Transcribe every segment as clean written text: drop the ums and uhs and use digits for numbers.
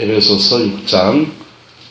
에베소서 6장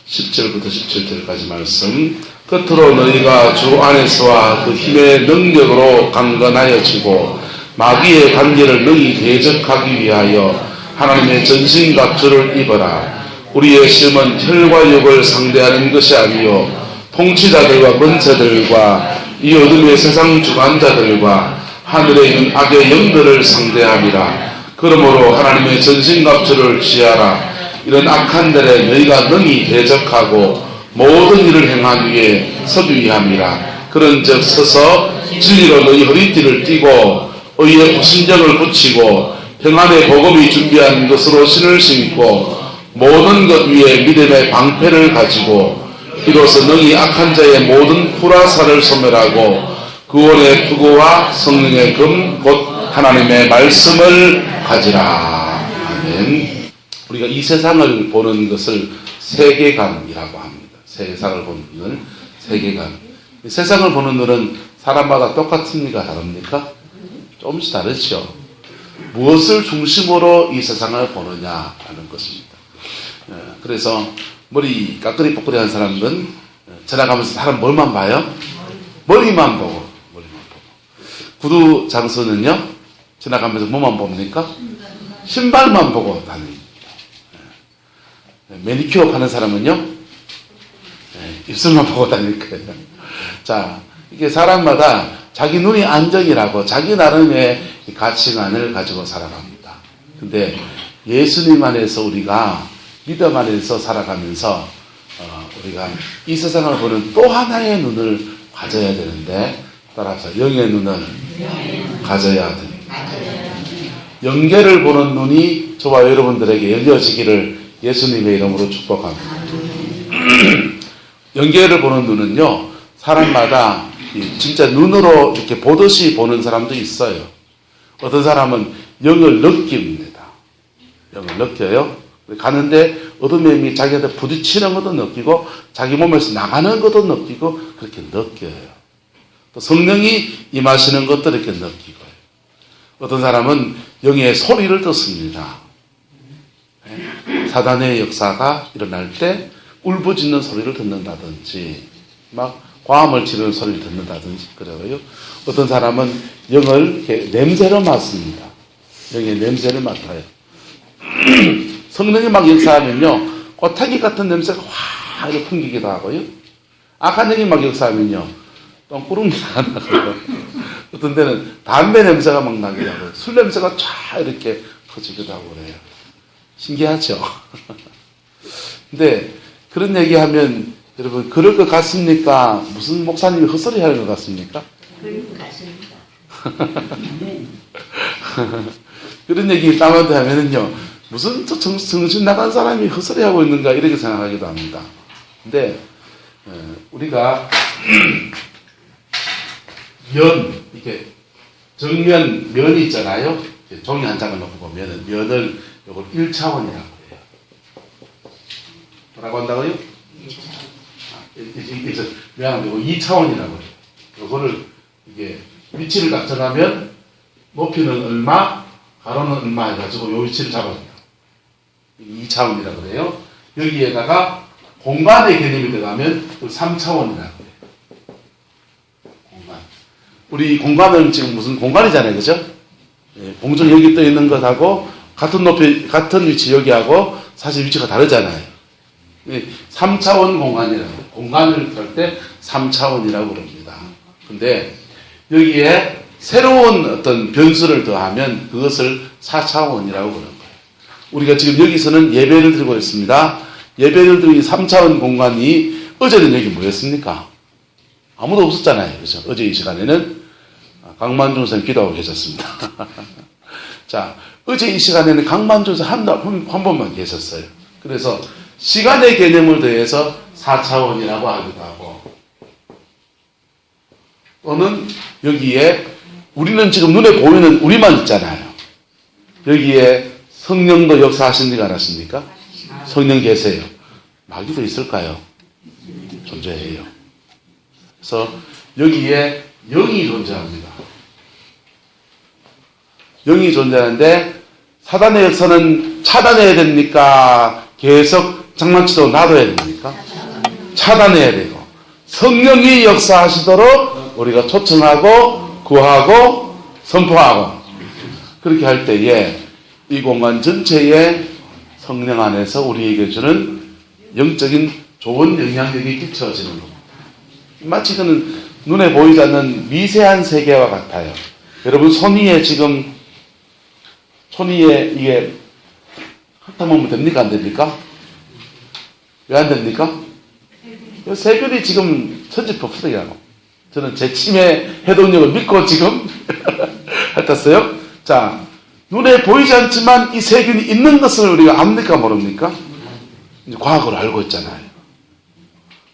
10절부터 17절까지 말씀. 끝으로 너희가 주 안에서와 그 힘의 능력으로 강건하여지고 마귀의 관계를 능히 대적하기 위하여 하나님의 전신갑주를 입어라. 우리의 시험은 혈과 육을 상대하는 것이 아니요 통치자들과 권세들과 이 어둠의 세상 주관자들과 하늘에 있는 악의 영들을 상대함이라. 그러므로 하나님의 전신갑주를 취하라. 이런 악한 날에 너희가 능히 대적하고 모든 일을 행하기 위해 서기 위함이라. 그런즉 서서 진리로 너희 허리띠를 띠고 의의 구신정을 붙이고 평안의 복음이 준비한 것으로 신을 신고 모든 것 위에 믿음의 방패를 가지고 이로써 능히 악한 자의 모든 불화살을 소멸하고 구원의 투구와 성령의 금 곧 하나님의 말씀을 가지라. 아멘. 우리가 이 세상을 보는 것을 세계관이라고 합니다. 세상을 보는 눈을 세계관. 세상을 보는 눈은 사람마다 똑같습니까? 다릅니까? 조금씩 다르죠. 무엇을 중심으로 이 세상을 보느냐 하는 것입니다. 그래서 머리 까끌이 뽀끄리 한 사람은 지나가면서 사람 뭘만 봐요? 머리만 보고. 구두 장수는요? 지나가면서 뭐만 봅니까? 신발만 보고 다닙니다. 매니큐어 하는 사람은요? 입술만 보고 다닐 거예요. 자, 이게 사람마다 자기 눈이 안정이라고 자기 나름의 가치관을 가지고 살아갑니다. 근데 예수님 안에서 우리가 믿음 안에서 살아가면서 우리가 이 세상을 보는 또 하나의 눈을 가져야 되는데, 따라서 영의 눈을 가져야 됩니다. 영계를 보는 눈이 저와 여러분들에게 열려지기를 예수님의 이름으로 축복합니다. 영계를 보는 눈은요, 사람마다 진짜 눈으로 이렇게 보듯이 보는 사람도 있어요. 어떤 사람은 영을 느낍니다. 영을 느껴요. 가는데 어둠의 힘이 자기한테 부딪히는 것도 느끼고 자기 몸에서 나가는 것도 느끼고 그렇게 느껴요. 또 성령이 임하시는 것도 이렇게 느끼고요. 어떤 사람은 영의 소리를 듣습니다. 사단의 역사가 일어날 때 울부짖는 소리를 듣는다든지 막 고함을 지르는 소리를 듣는다든지 그래요. 어떤 사람은 영을 이렇게 냄새를 맡습니다. 영의 냄새를 맡아요. 성령이 막 역사하면요, 꽃향기 같은 냄새가 확 이렇게 풍기기도 하고요. 악한 영이 막 역사하면요, 똥구름 냄새가 나고요. 어떤 데는 담배 냄새가 막 나기도 하고요. 술 냄새가 쫙 이렇게 퍼지기도 하고 그래요. 신기하죠? 근데 그런 얘기하면 여러분 그럴 것 같습니까? 무슨 목사님이 헛소리 하는 것 같습니까? 그럴 것 같습니다. 그런 얘기 남한테 하면은요, 무슨 또 정신 나간 사람이 헛소리 하고 있는가 이렇게 생각하기도 합니다. 근데 우리가 이렇게 정면 면이 있잖아요. 종이 한 장을 놓고 보면 면을 이걸 1차원이라고 해요. 뭐라고 한다고요? 1차원. 미안합니다. 2차원이라고 해요. 이거를 이게 위치를 딱 정하면 높이는 얼마, 가로는 얼마 해가지고 요 위치를 잡아줘요. 2차원이라고 그래요. 여기에다가 공간의 개념이 들어가면 3차원이라고 해요. 공간. 우리 공간은 지금 무슨 공간이잖아요. 그죠? 봉준 여기 떠 있는 것하고 같은 높이, 같은 위치 여기하고 사실 위치가 다르잖아요. 3차원 공간이라고. 공간을 할 때 3차원이라고 그럽니다. 근데 여기에 새로운 어떤 변수를 더하면 그것을 4차원이라고 그러는 거예요. 우리가 지금 여기서는 예배를 드리고 있습니다. 예배를 드리기 3차원 공간이, 어제는 여기 뭐였습니까? 아무도 없었잖아요. 그렇죠? 어제 이 시간에는 강만중 선생님 기도하고 계셨습니다. 자, 어제 이 시간에는 강만중 선생님 한 번만 계셨어요. 그래서 시간의 개념을 더해서 4차원이라고 하기도 하고, 또는 여기에 우리는 지금 눈에 보이는 우리만 있잖아요. 여기에 성령도 역사하신 줄 알았습니까? 성령 계세요. 마귀도 있을까요? 존재해요. 그래서 여기에 영이 존재합니다. 영이 존재하는데 사단의 역사는 차단해야 됩니까? 계속 장난치도 놔둬야 됩니까? 차단해야 되고 성령이 역사하시도록 우리가 초청하고 구하고 선포하고 그렇게 할 때에 이 공간 전체에 성령 안에서 우리에게 주는 영적인 좋은 영향력이 끼쳐지는 겁니다. 마치 그는 눈에 보이지 않는 미세한 세계와 같아요. 여러분 손 위에 이게 훑어보면 됩니까? 안 됩니까? 왜 안 됩니까? 세균이 지금 천지법석이라고. 저는 제 치매 해독력을 믿고 지금 핥았어요. 자, 눈에 보이지 않지만 이 세균이 있는 것을 우리가 압니까? 모릅니까? 이제 과학으로 알고 있잖아요.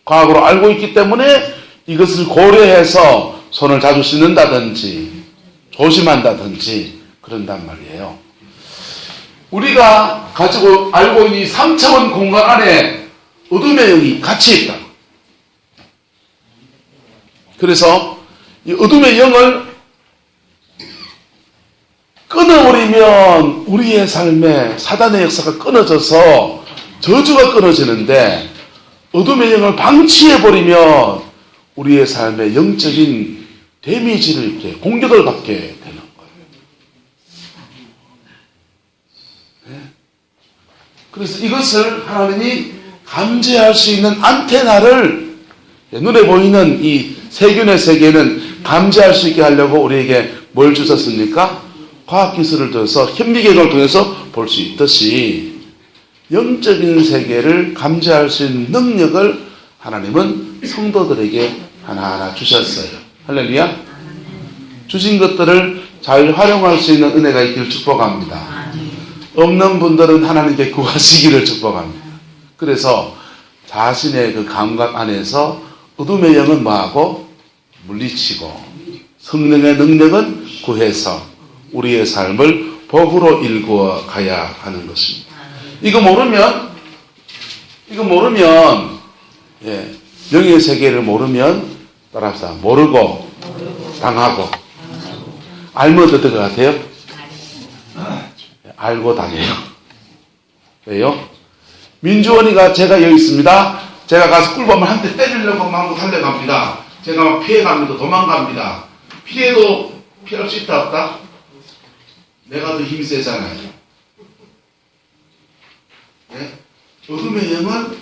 과학으로 알고 있기 때문에 이것을 고려해서 손을 자주 씻는다든지 조심한다든지 그런단 말이에요. 우리가 가지고 알고 있는 이 3차원 공간 안에 어둠의 영이 같이 있다. 그래서 이 어둠의 영을 끊어버리면 우리의 삶에 사단의 역사가 끊어져서 저주가 끊어지는데 어둠의 영을 방치해버리면 우리의 삶에 영적인 데미지를 이렇게 공격을 받게 되는 거예요. 네? 그래서 이것을 하나님이 감지할 수 있는 안테나를 눈에 보이는 이 세균의 세계는 감지할 수 있게 하려고 우리에게 뭘 주셨습니까? 과학기술을 통해서 현미경을 통해서 볼 수 있듯이 영적인 세계를 감지할 수 있는 능력을 하나님은 성도들에게 하나하나 주셨어요. 할렐루야. 주신 것들을 잘 활용할 수 있는 은혜가 있기를 축복합니다. 없는 분들은 하나님께 구하시기를 축복합니다. 그래서 자신의 그 감각 안에서 어둠의 영은 뭐하고 물리치고 성령의 능력은 구해서 우리의 삶을 복으로 일구어 가야 하는 것입니다. 이거 모르면 영의 세계를 모르면 따라서 모르고 당하고 알면 어떨 것 같아요? 알고 당해요. 왜요? 민주원이가 제가 여기 있습니다. 제가 가서 꿀밤을 한 대 때리려고 막 달려갑니다. 제가 막 피해갑니다. 도망갑니다. 피해도 피할 수 있다 없다? 내가 더 힘이 세잖아요. 네? 어둠의 영은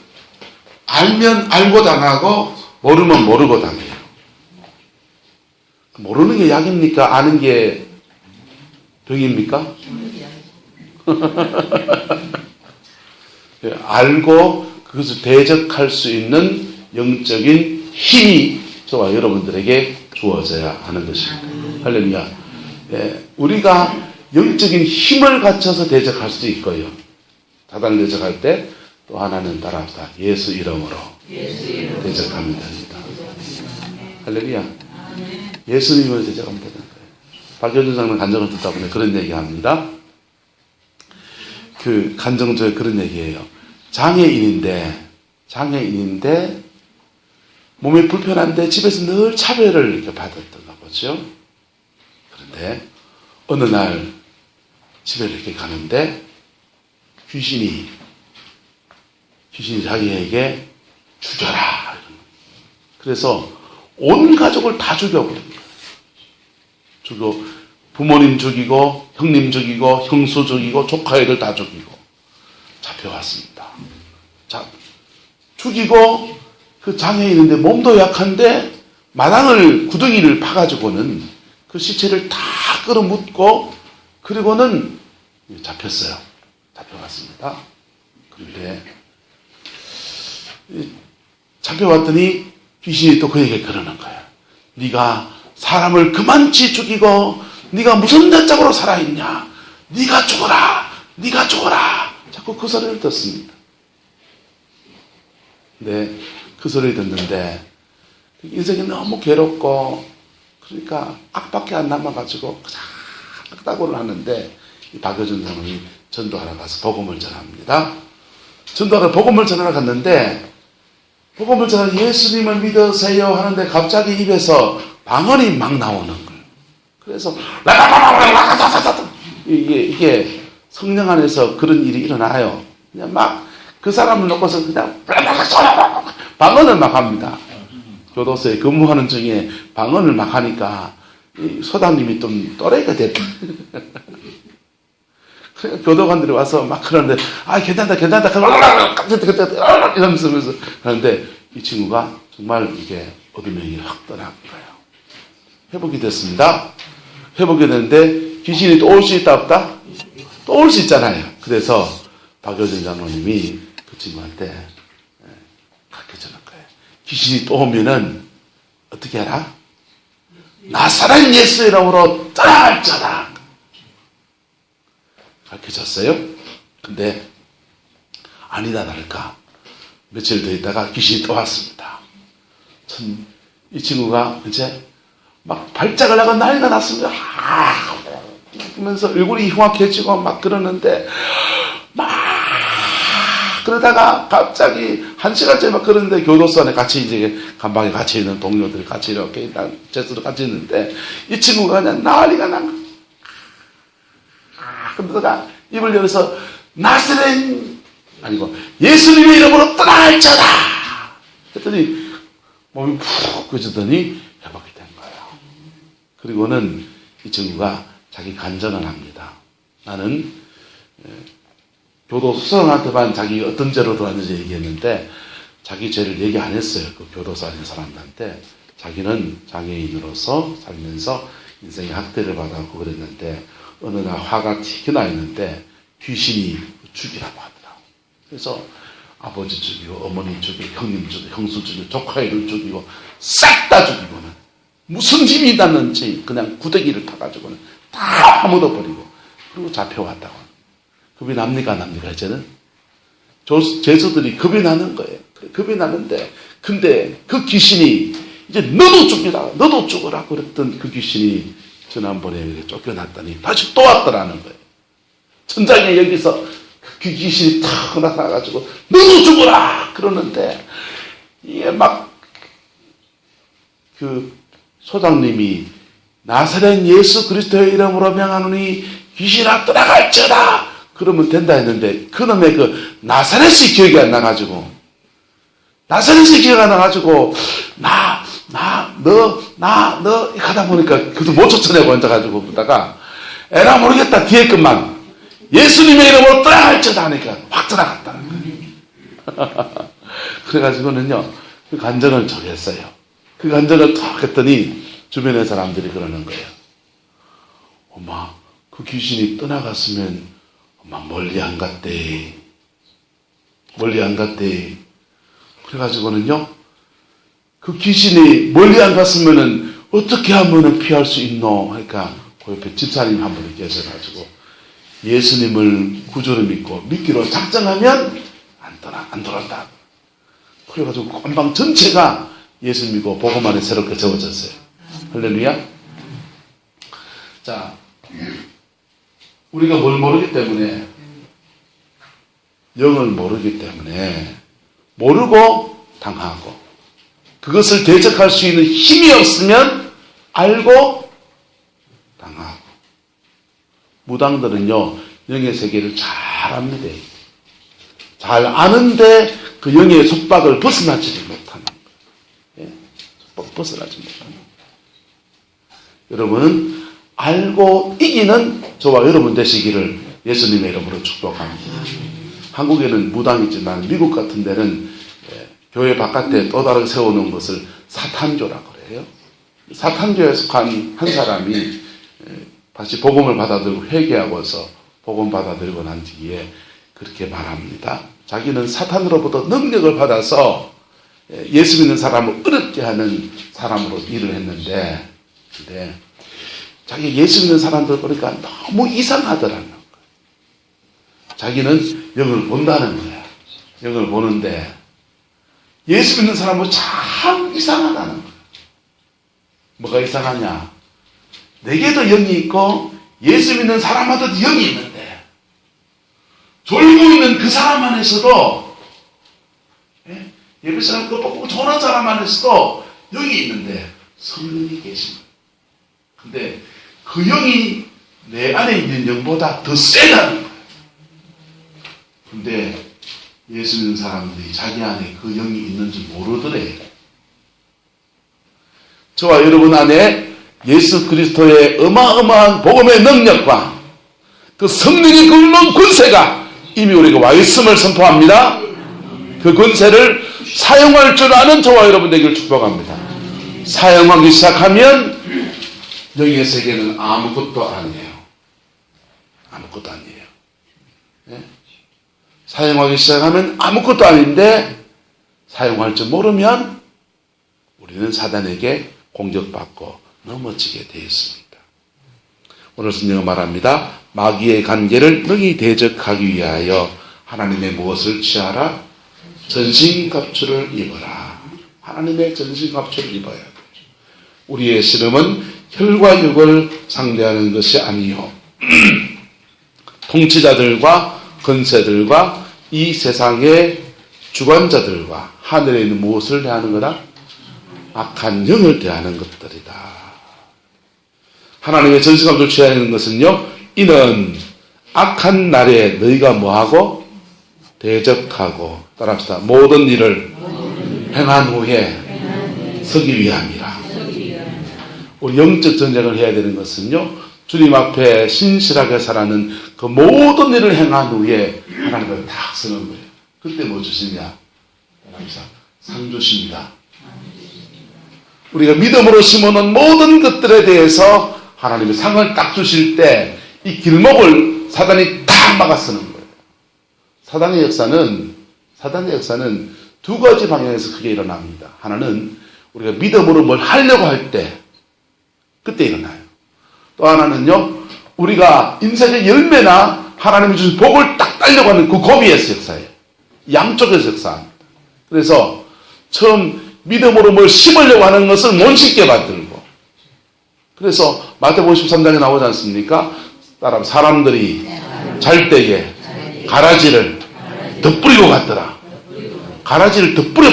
알면 알고 당하고 모르면 모르고 당해요. 모르는 게 약입니까? 아는 게 병입니까? 알고 그것을 대적할 수 있는 영적인 힘이 저와 여러분들에게 주어져야 하는 것입니다. 할렐루야. 우리가 영적인 힘을 갖춰서 대적할 수도 있고요. 사단을 대적할 때 또 하나는 따라합시다. 예수 이름으로 대적하면 됩니다. 할렐루야. 예수님을 대적하면 되는 거예요. 박효준 장로는 간증을 듣다 보니 그런 얘기합니다. 그 간증조에 그런 얘기예요. 장애인인데 몸이 불편한데 집에서 늘 차별을 이렇게 받았던가 보죠. 그런데 어느 날 집에 이렇게 가는데 귀신이 자기에게 죽여라. 그래서 온 가족을 다 죽여버린 거예요. 부모님 죽이고 형님 죽이고 형수 죽이고 조카 애들 다 죽이고 잡혀왔습니다. 자, 죽이고 그 장애인인데 몸도 약한데 마당을 구덩이를 파가지고는 그 시체를 다 끌어묻고 그리고는 잡혔어요. 잡혀갔습니다. 그런데 잡혀왔더니 귀신이 또 그에게 그러는 거예요. 네가 사람을 그만치 죽이고 네가 무슨 대적으로 살아있냐. 네가 죽어라. 자꾸 그 소리를 듣습니다. 네, 그 소리를 듣는데 인생이 너무 괴롭고 그러니까 악밖에 안 남아가지고 그냥 악다고를 하는데 이 박효준 사람이 전도하러 가서 복음을 전합니다. 전도하러 복음을 전하러 갔는데 복음을 전하러 예수님을 믿으세요 하는데 갑자기 입에서 방언이 막 나오는 거예요. 그래서 이게 성령 안에서 그런 일이 일어나요. 그냥 막 그 사람을 놓고서 그냥 방언을 막 합니다. 교도소에 근무하는 중에 방언을 막 하니까 이 소장님이 좀 또래가 됐다. 교도관들이 와서 막 그러는데, 괜찮다, 이러면서 그런데 이 친구가 정말 이게 어둠의 확 떠난 거예요. 회복이 됐습니다. 회복이 됐는데 귀신이 또 올 수 있다, 없다? 또 올 수 있잖아요. 그래서 박효진 장로님이 그 친구한테 가르쳐주는 거예요. 귀신이 또 오면은 어떻게 해라? 나사렛 예수 이름으로 떠나갈지어다. 가르쳐줬어요. 근데 아니다 다를까 며칠 더 있다가 귀신이 또 왔습니다. 참 이 친구가 이제 막 발작을 하고 난리가 났습니다. 그러면서 얼굴이 흉악해지고 막 그러는데 막 그러다가 갑자기 1시간째 막 그러는데 교도소 안에 같이 이제 감방에 같이 있는 동료들이 같이 이렇게 제수로 같이 있는데 이 친구가 그냥 난리가 난 거예요. 그러다가 입을 열어서 나사렛 아니고 예수님의 이름으로 떠날지어다 했더니 몸이 푹 꺼지더니 회복이 된 거예요. 그리고는 이 친구가 자기 간증을 합니다. 나는 교도 수석한테만 자기 어떤 죄로 들어왔는지 얘기했는데 자기 죄를 얘기 안 했어요. 그 교도소 아닌 사람들한테. 자기는 장애인으로서 살면서 인생의 학대를 받았고 그랬는데 어느 날 화가 튀겨나 있는데 귀신이 죽이라고 하더라고. 그래서 아버지 죽이고 어머니 죽이고 형님 죽이고 형수 죽이고 조카애를 죽이고 싹 다 죽이고는 무슨 힘이 났는지 그냥 구더기를 타가지고는 다 묻어버리고 그리고 잡혀왔다고. 겁이 납니까 안 납니까 이제는? 죄수들이 겁이 나는 거예요. 겁이 나는데 근데 그 귀신이 이제 너도 죽이라 너도 죽어라 그랬던 그 귀신이 지난번에 쫓겨났더니 다시 또 왔더라는 거예요. 천장에 여기서 그 귀신이 탁 나타나가지고 너도 죽어라 그러는데 이게 막 그 소장님이 나사렛 예수 그리스도의 이름으로 명하노니 귀신아 떠나갈지어다 그러면 된다 했는데 그놈의 그 나사렛이 기억이 안 나가지고 나사렛이 기억이 안 나가지고 너 하다 보니까 그것도 못 쫓아내고 앉아가지고 그러다가 에라 모르겠다 뒤에 것만 예수님의 이름으로 떠나갈지어다 하니까 확 떠나갔다는 거예요. 그래가지고는요 그 간증을 적였어요. 그 간증을 탁 했더니 주변의 사람들이 그러는 거예요. 엄마 그 귀신이 떠나갔으면 엄마 멀리 안 갔대. 그래가지고는요 그 귀신이 멀리 안 갔으면은 어떻게 하면은 피할 수 있노? 그러니까 그 옆에 집사님 한 분이 계셔가지고 예수님을 구주로 믿고 믿기로 작정하면 안 돌아온다. 그래가지고 건방 전체가 예수 믿고 복음 안에 새롭게 적어졌어요. 할렐루야. 자, 우리가 뭘 모르기 때문에 영을 모르기 때문에 모르고 당하고 그것을 대적할 수 있는 힘이 없으면 알고 당하고 무당들은요 영의 세계를 잘 압니다. 잘 아는데 그 영의 속박을 벗어나지 못하는 거예요. 벗어나지 못하는 거예요. 여러분은 알고 이기는 저와 여러분 되시기를 예수님의 이름으로 축복합니다. 한국에는 무당이지만 미국 같은 데는 교회 바깥에 또 다르게 세워놓은 것을 사탄교라고 그래요. 사탄교에 속한 한 사람이 다시 복음을 받아들고 회개하고서 복음 받아들이고 난 뒤에 그렇게 말합니다. 자기는 사탄으로부터 능력을 받아서 예수 믿는 사람을 어렵게 하는 사람으로 일을 했는데 근데 자기 예수 믿는 사람들 보니까 너무 이상하더라는 거예요. 자기는 영을 본다는 거야. 영을 보는데 예수 믿는 사람은 참 이상하다는 거야. 뭐가 이상하냐? 내게도 영이 있고 예수 믿는 사람한테도 영이 있는데 졸고 있는 그 사람 안에서도 예배 사람 그 보고 조는 사람 안에서도 영이 있는데 성령이 계신 거예요. 근데 그 영이 내 안에 있는 영보다 더 세다는 거예요. 근데 예수 믿는 사람들이 자기 안에 그 영이 있는지 모르더래. 저와 여러분 안에 예수 그리스도의 어마어마한 복음의 능력과 그 성령의 그 권세가 이미 우리가 와 있음을 선포합니다. 그 권세를 사용할 줄 아는 저와 여러분 되기를 축복합니다. 사용하기 시작하면 영의 세계는 아무것도 아니에요. 아무것도 아니에요. 네? 사용하기 시작하면 아무것도 아닌데 사용할 줄 모르면 우리는 사단에게 공격받고 넘어지게 되어 있습니다. 오늘 성경은 말합니다. 마귀의 관계를 능히 대적하기 위하여 하나님의 무엇을 취하라? 전신갑주를 입어라. 하나님의 전신갑주를 입어야 돼요. 우리의 씨름은 혈과 육을 상대하는 것이 아니요 통치자들과 권세들과 이 세상의 주관자들과 하늘에 있는 무엇을 대하는 거다? 악한 영을 대하는 것들이다. 하나님의 전신갑주를 취하는 것은요, 이는 악한 날에 너희가 뭐하고? 대적하고, 따라합시다. 모든 일을 행한 후에 서기 위함이라. 우리 영적 전쟁을 해야 되는 것은요, 주님 앞에 신실하게 살아는 그 모든 일을 행한 후에 하나님을 딱 쓰는 거예요. 그때 뭐 주시냐? 상 주십니다. 우리가 믿음으로 심어놓은 모든 것들에 대해서 하나님의 상을 딱 주실 때 이 길목을 사단이 딱 막아 쓰는 거예요. 사단의 역사는 두 가지 방향에서 크게 일어납니다. 하나는 우리가 믿음으로 뭘 하려고 할 때 그때 일어나요. 또 하나는요, 우리가 인생의 열매나 하나님이 주신 복을 딱 따려고 하는 그 고비에서 역사예요. 양쪽에서 역사합니다. 그래서 처음 믿음으로 뭘 심으려고 하는 것을 못 심게 만들고, 그래서 마태복음 13장에 나오지 않습니까? 따라 사람들이 잘 때에 가라지를 덧뿌리고 갔더라. 가라지를 덧뿌려.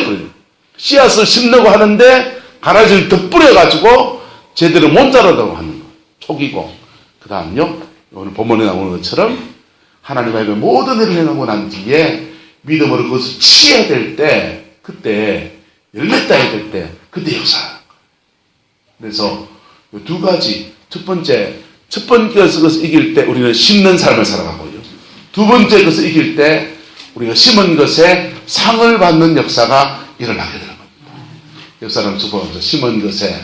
씨앗을 심려고 하는데 가라지를 덧뿌려가지고 제대로 못 자라다고 하는 거. 촉이고. 그 다음요, 오늘 본문에 나오는 것처럼 하나님 앞에 모든 일을 행하고 난 뒤에 믿음으로 그것을 취해야 될 때, 그때 열매 따야 될 때, 그때 역사하는 거예요. 그래서 두 가지, 첫 번째 것을 이길 때 우리는 심는 삶을 살아가고요. 두 번째 것을 이길 때 우리가 심은 것에 상을 받는 역사가 일어나게 되는 겁니다. 역사는 축복합니다. 심은 것에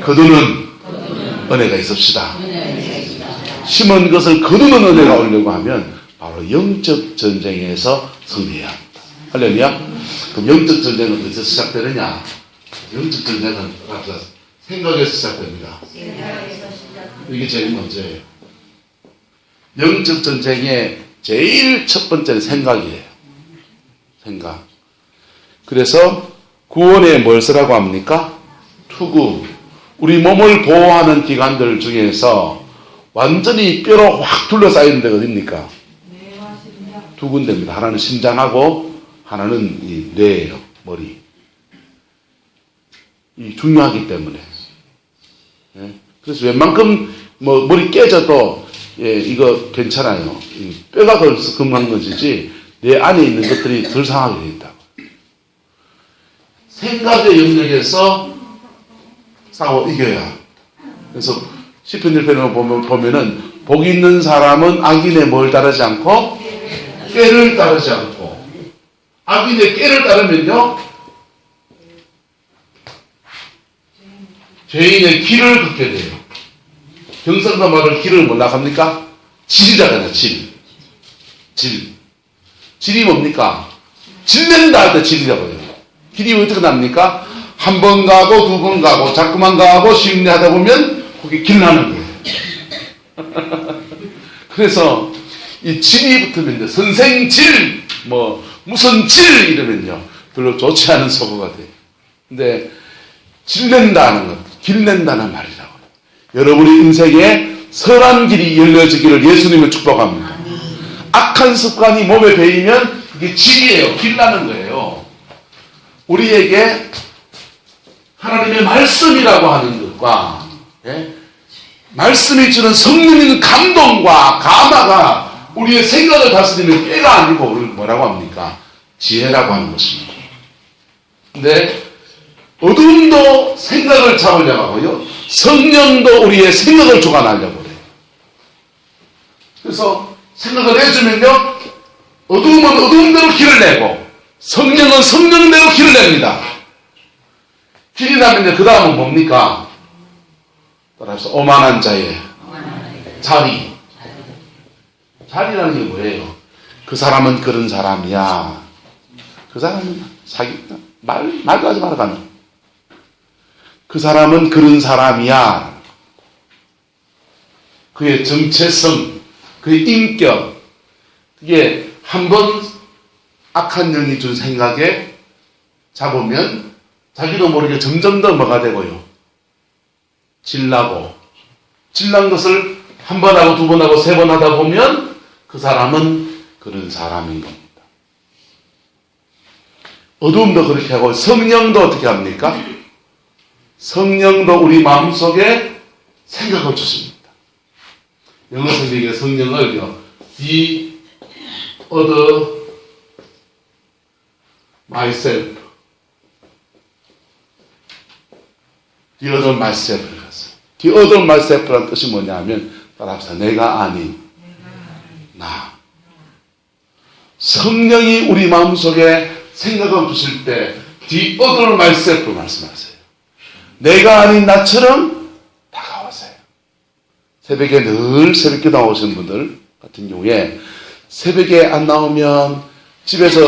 거두는 은혜가 있읍시다. 심은 것을 거두는 은혜가 오려고 하면 바로 영적 전쟁에서 승리해야 합니다. 할렐루야. 그럼 영적 전쟁은 어디서 시작되느냐? 영적 전쟁은 생각에서 시작됩니다. 이게 제일 먼저예요. 영적 전쟁의 제일 첫 번째는 생각이에요. 생각. 그래서 구원에 뭘 쓰라고 합니까? 투구. 우리 몸을 보호하는 기관들 중에서 완전히 뼈로 확 둘러싸이는 데가 어딥니까? 두 군데입니다. 하나는 심장하고 하나는 이 뇌예요. 머리. 이 중요하기 때문에. 네? 그래서 웬만큼 뭐 머리 깨져도 이거 괜찮아요. 뼈가 금한 것이지 내 안에 있는 것들이 덜 상하게 되어 있다고. 생각의 영역에서 싸워 이겨야. 그래서 시편 1편을 보면은 복 있는 사람은 악인의 뭘 따르지 않고 꾀를 따르지 않고, 악인의 꾀를 따르면요 죄인의 길을 걷게 돼요. 경상도 말을 길을 못 나갑니까? 질이잖아요. 질이 뭡니까? 질낸다 할 때 질이라고 해요. 길이 어떻게 납니까? 한 번 가고 두 번 가고 자꾸만 가고 쉽게 하다 보면 거기 길 나는 거예요. 그래서 이 질이 붙으면 이제 선생질 무슨 질 이러면요 별로 좋지 않은 소거가 돼요. 근데 질낸다는 것, 길낸다는 말이라고요. 여러분의 인생에 선한 길이 열려지기를 예수님을 축복합니다. 악한 습관이 몸에 배이면 그게 질이에요. 길나는 거예요. 우리에게 하나님의 말씀이라고 하는 것과 말씀이 주는 성령의 감동과 감화가 우리의 생각을 다스리는 꾀가 아니고 우리를 뭐라고 합니까? 지혜라고 하는 것입니다. 근데 어둠도 생각을 잡으려고 하고요. 성령도 우리의 생각을 주관하려고 그래요. 그래서 생각을 해주면요. 어둠은 어둠대로 길을 내고 성령은 성령대로 길을 냅니다. 길이 나면요. 그 다음은 뭡니까? 따라서 오만한 자의 자리. 자리라는 게 뭐예요? 그 사람은 그런 사람이야. 그 사람은 말도 하지 말아가는. 그 사람은 그런 사람이야. 그의 정체성, 그의 인격, 이게 한번 악한 영이 준 생각에 잡으면 자기도 모르게 점점 더 뭐가 되고요. 질나고, 질난 것을 한 번 하고 두 번 하고 세 번 하다 보면 그 사람은 그런 사람인 겁니다. 어둠도 그렇게 하고 성령도 어떻게 합니까? 성령도 우리 마음속에 생각을 주십니다. 영어 성경에 성령을요, the other myself, the other myself를 갔어요. the other myself라는 뜻이 뭐냐 하면, 따라합시다. 내가 아닌 나. 성령이 우리 마음속에 생각을 주실 때 the other myself 말씀하세요. 내가 아닌 나처럼 다가와세요. 새벽에 늘 새벽에 나오시는 분들 같은 경우에 새벽에 안 나오면 집에서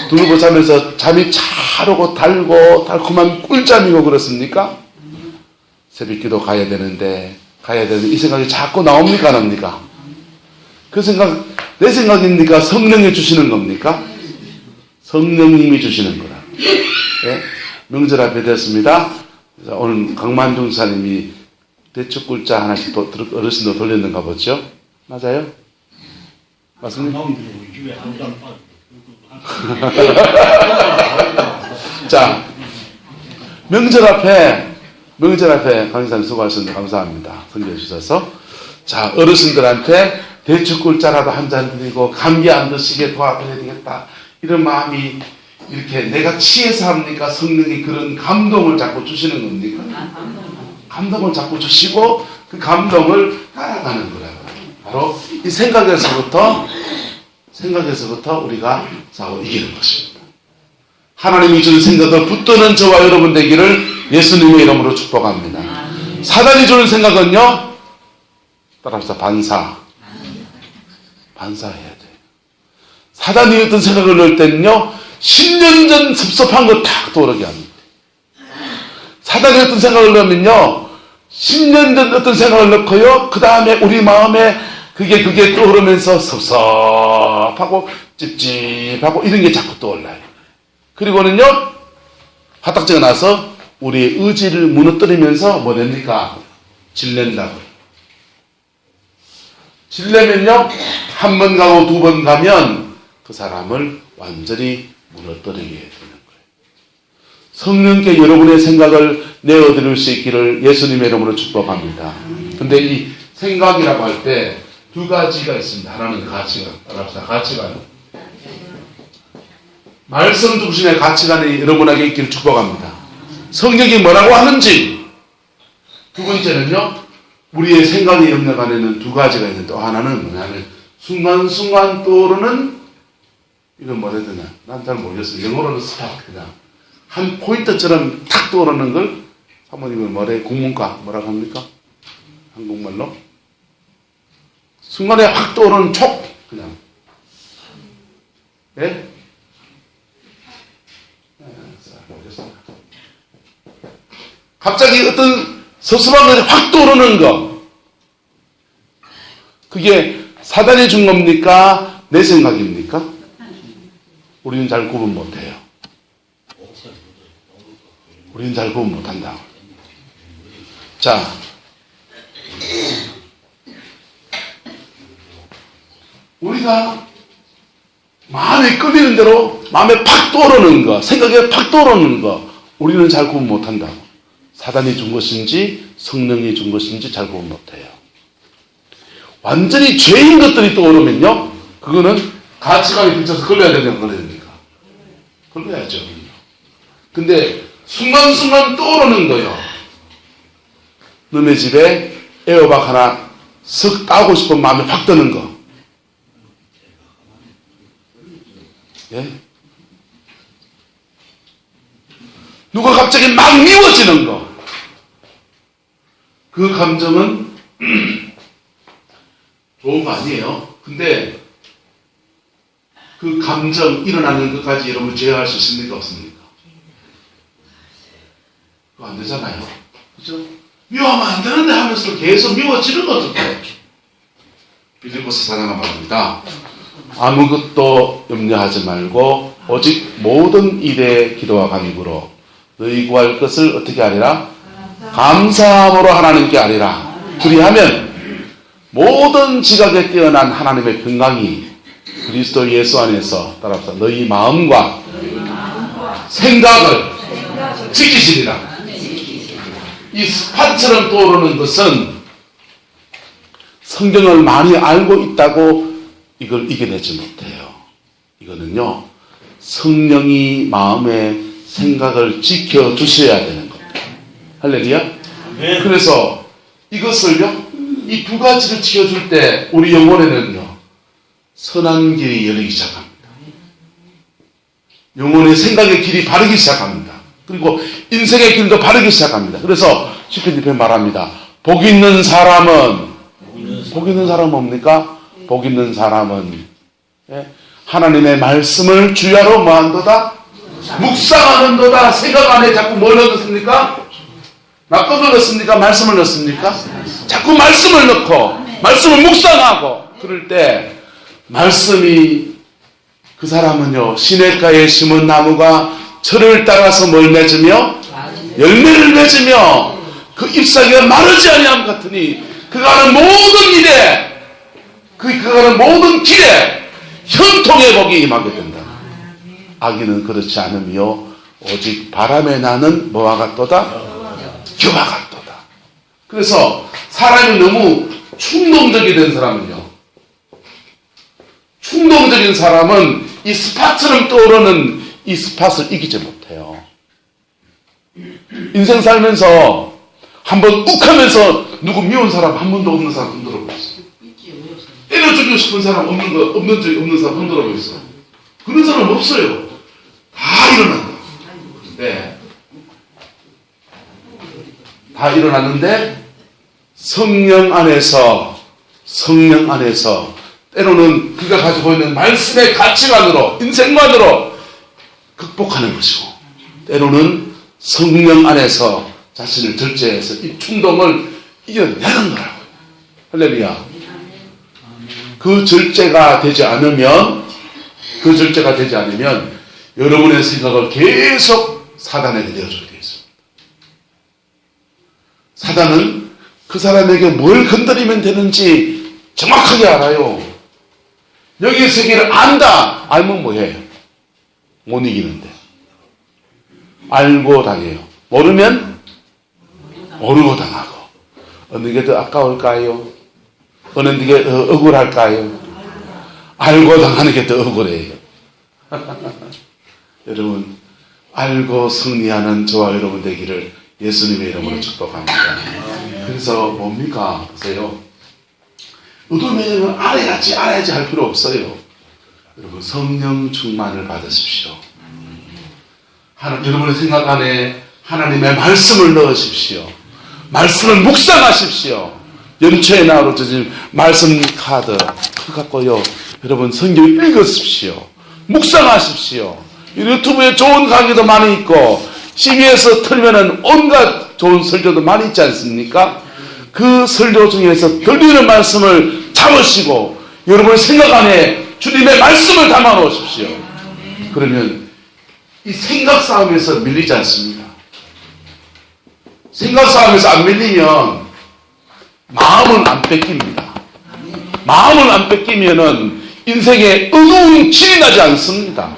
누르고 자면서 잠이 차르고 달고 달콤한 꿀잠이고 그렇습니까? 새벽기도 가야 되는데 이 생각이 자꾸 나옵니까 안 납니까? 그 생각 내 생각입니까? 성령이 주시는 겁니까? 성령님이 주시는 거라. 예? 명절 앞에 됐습니다. 오늘 강만중 사님이 대축굴자 하나씩 어르신도 돌렸는가 보죠? 맞아요? 맞습니까? 자, 명절 앞에 강의사님 수고하셨는데 감사합니다. 섬겨 주셔서. 자, 어르신들한테 대축굴자라도 한 잔 드리고 감기 안 드시게 도와드려야 되겠다. 이런 마음이 이렇게 내가 취해서 합니까? 성령이 그런 감동을 자꾸 주시는 겁니까? 감동을 자꾸 주시고 그 감동을 따라가는 거라고. 바로 이 생각에서부터 우리가 싸워 이기는 것입니다. 하나님이 주는 생각을 붙드는 저와 여러분 되기를 예수님의 이름으로 축복합니다. 사단이 주는 생각은요, 따라합시다. 반사해야 돼요. 사단이 어떤 생각을 넣을 때는요, 10년 전 섭섭한 거 탁 떠오르게 합니다. 사단이 어떤 생각을 넣으면요, 10년 전 어떤 생각을 넣고요, 그 다음에 우리 마음에 그게 떠오르면서 섭섭하고 찝찝하고 이런 게 자꾸 떠올라요. 그리고는요, 화딱지가 나서 우리의 의지를 무너뜨리면서 뭐 됩니까? 질낸다고요. 질내면요, 한 번 가고 두 번 가면 그 사람을 완전히 무너뜨리게 되는 거예요. 성령께 여러분의 생각을 내어드릴 수 있기를 예수님의 이름으로 축복합니다. 근데 이 생각이라고 할 때 두 가지가 있습니다. 하나는 가치관. 따라합시다. 가치관. 말씀 중심의 가치관이 여러분에게 있기를 축복합니다. 성경이 뭐라고 하는지. 두 번째는요, 우리의 생각의 영역 안에는 두 가지가 있는데 또 하나는 뭐냐면 순간순간 떠오르는, 이건 뭐라 해야 되나? 난 잘 모르겠어요. 영어로는 스파크, 그냥 한 포인트처럼 탁 떠오르는 걸 사모님은 뭐래? 국문과 뭐라고 합니까? 한국말로? 순간에 확 떠오르는 촉, 그냥. 예? 갑자기 어떤 섭섭한 것이 확 떠오르는 거. 그게 사단이 준 겁니까? 내 생각입니까? 우리는 잘 구분 못해요. 우리는 잘 구분 못한다. 자, 우리가 마음에 끌리는 대로 마음에 팍 떠오르는 거, 생각에 팍 떠오르는 거, 우리는 잘 구분 못한다고. 사단이 준 것인지 성령이 준 것인지 잘 구분 못해요. 완전히 죄인 것들이 떠오르면요, 그거는 가치관에 비춰서 걸려야 되는 걸려야 됩니까? 걸려야죠. 근데 순간순간 떠오르는 거요. 너네 집에 에어박 하나 쓱 따고 싶은 마음이 확 드는 거. 예? 누가 갑자기 막 미워지는 거. 그 감정은 좋은 거 아니에요. 근데 그 감정 일어나는 것까지 여러분 제어할 수 있습니까? 없습니까? 그거 안 되잖아요. 그죠? 미워하면 안 되는데 하면서 계속 미워지는 거 어떡해? 빌립보서 4장 말입니다. 아무것도 염려하지 말고 오직 모든 일에 기도와 간구로 너희 구할 것을 어떻게 하리라? 감사함으로 하나님께 하리라. 그리하면 모든 지각에 뛰어난 하나님의 평강이 그리스도 예수 안에서 따라합시다. 너희 마음과 생각을 지키시리라. 이 스팟처럼 떠오르는 것은 성경을 많이 알고 있다고 이걸 이겨내지 못해요. 이거는요, 성령이 마음의 생각을 지켜주셔야 되는 겁니다. 할렐루야? 네. 그래서 이것을요, 이 두 가지를 지켜줄 때 우리 영혼에는요, 선한 길이 열리기 시작합니다. 영혼의 생각의 길이 바르기 시작합니다. 그리고 인생의 길도 바르기 시작합니다. 그래서 시편집에 말합니다. 복 있는 사람은 뭡니까? 복 있는 사람은 하나님의 말씀을 주야로 뭐한도다? 묵상하는도다. 생각 안에 자꾸 뭘 넣습니까? 낙법을 넣습니까? 말씀을 넣습니까? 자꾸 말씀을 넣고 말씀을 묵상하고 그럴 때 말씀이 그 사람은요, 시냇가에 심은 나무가 철을 따라서 뭘 맺으며 열매를 맺으며 그 잎사귀가 마르지 아니함 같으니 그가 하는 모든 일에 그가 하는 모든 길에 형통의 복이 임하게 된다. 악인은 그렇지 않으며 오직 바람에 나는 뭐와 같도다? 겨와 같도다. 그래서 사람이 너무 충동적이 된 사람은요, 충동적인 사람은 이 스팟처럼 떠오르는 이 스팟을 이기지 못해요. 인생 살면서 한번 욱하면서 누구 미운 사람 한 번도 없는 사람 흔들어 보겠어. 때려 죽이고 싶은 사람 없는 사람 흔들어 보겠어. 그런 사람 없어요. 다 일어난다. 근데 다 일어났는데 성령 안에서 때로는 그가 가지고 있는 말씀의 가치관으로 인생관으로 극복하는 것이고 때로는 성령 안에서 자신을 절제해서 이 충동을 이겨내는 거라고요. 할렐루야. 그 절제가 되지 않으면 여러분의 생각을 계속 사단에게 내어주게 되어 있습니다. 사단은 그 사람에게 뭘 건드리면 되는지 정확하게 알아요. 여기의 세계를 안다. 알면 뭐해요? 못 이기는데. 알고 당해요. 모르면 모르고 당하고. 어느 게 더 아까울까요? 어느 게 더 억울할까요? 알고 당하는 게 더 억울해요. 여러분, 알고 승리하는 저와 여러분 되기를 예수님의 이름으로 축복합니다. 그래서 뭡니까? 보세요. 의도면 알아야지 할 필요 없어요. 여러분, 성령 충만을 받으십시오. 여러분의 생각 안에 하나님의 말씀을 넣으십시오. 말씀을 묵상하십시오. 연초에 나오는 말씀 카드 갖고요. 여러분, 성경 읽으십시오. 묵상하십시오. 유튜브에 좋은 강의도 많이 있고 CBS 틀면은 온갖 좋은 설교도 많이 있지 않습니까? 그 설교 중에서 들리는 말씀을 잡으시고 여러분의 생각 안에 주님의 말씀을 담아 놓으십시오. 그러면 이 생각 싸움에서 밀리지 않습니다. 생각 싸움에서 안 밀리면 마음은 안 뺏깁니다. 마음을 안 뺏기면은 인생에 어두운 질이 나지 않습니다.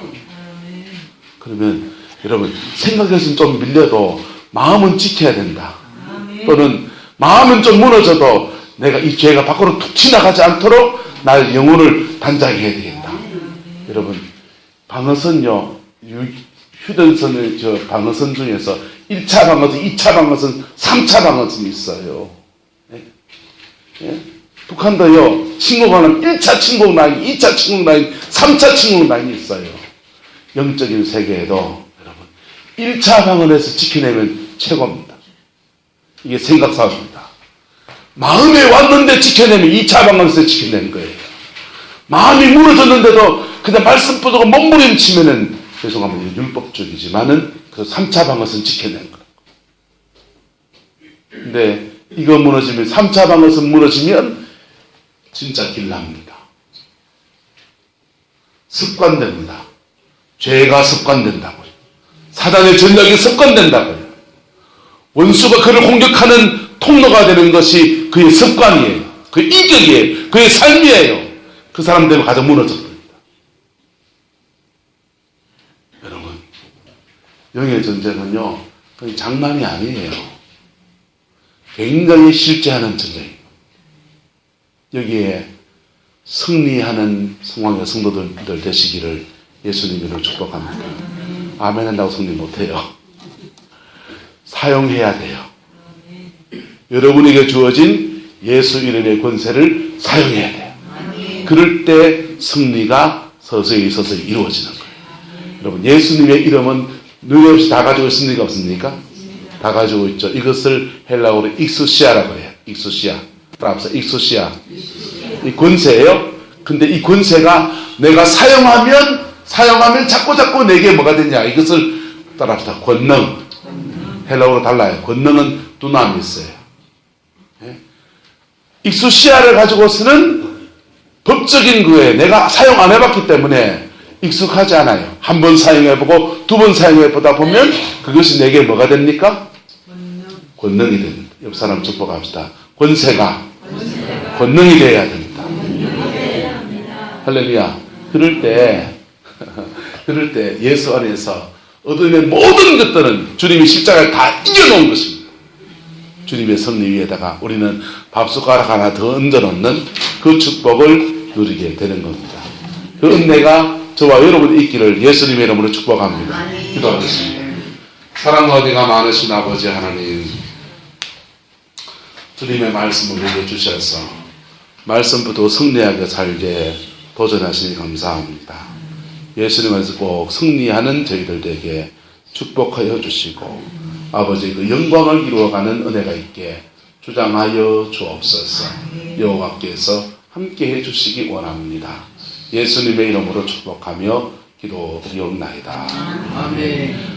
그러면 여러분, 생각에서는 좀 밀려도 마음은 지켜야 된다. 또는 마음은 좀 무너져도 내가 이 죄가 밖으로 툭 지나가지 않도록 나의 영혼을 단장해야 되겠다. 여러분, 방어선요, 휴전선의 방어선 중에서 1차 방어선, 2차 방어선, 3차 방어선이 있어요. 예? 예? 북한도요, 침공하는 1차 침공 라인, 2차 침공 라인, 3차 침공 라인이 있어요. 영적인 세계에도 여러분, 1차 방어에서 지켜내면 최고입니다. 이게 생각 싸움입니다. 마음에 왔는데 지켜내면 2차 방어에서 지켜내는 거예요. 마음이 무너졌는데도 그냥 말씀 뻗고 몸부림치면은 죄송합니다. 율법적이지만은 그 3차 방어선 지켜내는 거예요. 근데 이거 무너지면 3차 방어선 무너지면 진짜 길납니다. 습관됩니다. 죄가 습관된다고요. 사단의 전략이 습관된다고요. 원수가 그를 공격하는 통로가 되는 것이 그의 습관이에요. 그의 인격이에요. 그의 삶이에요. 그 사람 때문에 가장 무너졌습니다. 여러분, 영의 전쟁은요, 그냥 장난이 아니에요. 굉장히 실제하는 전쟁입니다. 여기에 승리하는 상황의 성도들 되시기를 예수님으로 축복합니다. 아멘 한다고 승리 못해요. 사용해야 돼요. 여러분에게 주어진 예수 이름의 권세를 사용해야 돼요. 그럴 때 승리가 서서히 이루어지는 거예요. 여러분, 예수님의 이름은 누구없이 다 가지고 있습니까? 없습니까? 다 가지고 있죠. 이것을 헬라어로 익수시아라고 해요. 익수시아. 따라합시다. 익수시아. 이 권세예요. 근데 이 권세가 내가 사용하면 자꾸 내게 뭐가 되냐. 이것을 따라합시다. 권능. 헬라어로 달라요. 권능은 두나미스예요. 예? 익수시아를 가지고서는 법적인 거에 내가 사용 안 해봤기 때문에 익숙하지 않아요. 한 번 사용해보고 두 번 사용해보다 보면 그것이 내게 뭐가 됩니까? 권능이 됩니다. 옆 사람 축복합시다. 권세가 권능이 되어야 됩니다. 할렐루야. 그럴 때 예수 안에서 얻어낸 모든 것들은 주님이 십자가를 다 이겨놓은 것입니다. 주님의 섭리 위에다가 우리는 밥숟가락 하나 더 얹어놓는 그 축복을 누리게 되는 겁니다. 그 은혜가 저와 여러분이 있기를 예수님의 이름으로 축복합니다. 기도하겠습니다. 사랑과 어디가 많으신 아버지 하나님, 주님의 말씀을 우리에게 주셔서 말씀부터 승리하게 살게 도전하시니 감사합니다. 예수님께서 꼭 승리하는 저희들에게 축복하여 주시고 아버지 그 영광을 이루어가는 은혜가 있게 주장하여 주옵소서. 여호와께서 함께해 주시기 원합니다. 예수님의 이름으로 축복하며 기도드리옵나이다. 아멘.